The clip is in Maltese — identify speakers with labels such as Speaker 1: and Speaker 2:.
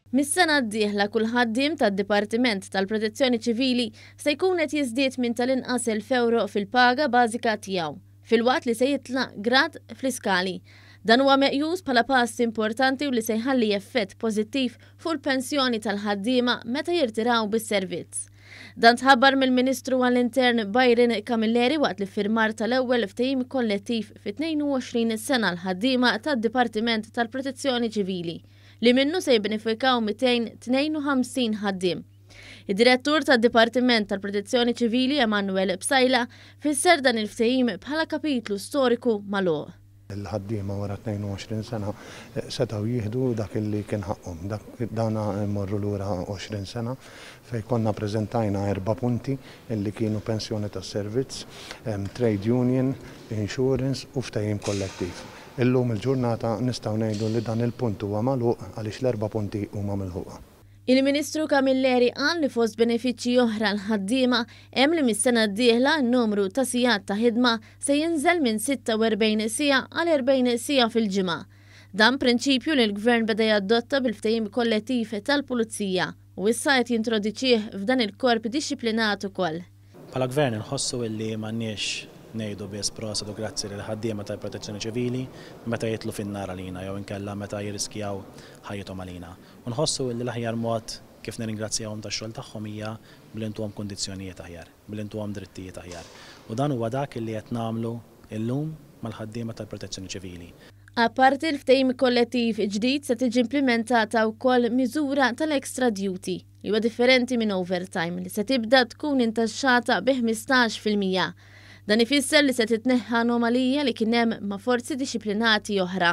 Speaker 1: Mis-sena d-dieħla kull ħaddiem tad-Dipartiment tal-Protezzjoni Ċivili se jkun qed jiżdied minn tal-inqas €1,000 fil-paga bażika tiegħu, filwaqt li se jitlaq grad fl-iskali. Dan huwa meqjus bħala pass importanti u li se jħalli effett pożittiv fuq il-pensjoni tal-ħaddiema meta jirtiraw bis-servizz. Dan tħabbar mill-Ministru għall-Intern Byron Camilleri waqt li firmar tal-ewwel ftehim kollettiv fi 22 sena l-ħaddiema tad-Dipartiment tal-Protezzjoni Ċivili li minnu se jibbenefikaw 252 ħaddiem. Id-direttur tad-Dipartiment tal-Protezzjoni Ċivili Emanuel Bsajla fisser dan il-ftehim bħala kapitlu storiku magħluq.
Speaker 2: Il-ħaddiema wara 22 sena setgħu jieħdu dak li kien ħaqhom. Dana mmorru lura 20 sena fejn konna preżentajna 4 punti li kienu pensjoni tas-servizz, trade union, insurance u ftehim kollettiv. Illum il-ġurnata nistgħu ngħidu li dan il-punt huwa magħluq għaliex l-4 punti huma milħuqa.
Speaker 1: Il-Ministru Camilleri qal li fost benefiċċji oħra l-ħaddiema hemm li mis-sena d-dieħla n-numru ta' sigħat ta' ħidma se jinżel minn 46 siegħa għal 40 siegħa fil-ġimgħa. Dan prinċipju li l-Gvern beda jadotta bil-ftehim kollettiv tal-Pulizija u issa qed jintroduċih f'dan il-korp dixxiplinat ukoll.
Speaker 3: Bħala Gvern inħossu li m'għandniex ngħidu biss prosedu grazzi lil ħaddiema tal-Protezzjoni Ċivili meta jitlu fin-nar għalina jew inkella meta jirriskjaw ħajjithom għalina. U nħossu li l-aħjar mod kif nirringrazzjahom tax-xogħol tagħhom hija billi intuhom kundizzjonijiet aħjar, billi intuhom drittijiet aħjar. U dan huwa dak li qed nagħmlu llum mal-ħaddiema tal-Protezzjoni Ċivili.
Speaker 1: Apparti l-ftehim kollettiv ġdid se tiġi implementata wkoll miżura tal-extra duty li huwa differenti minn overtime li se tibda tkun intaxxata bi 15%. Dan ifisser li se titneħħa anomalija li kien hemm ma' forzi dixxiplinati oħra.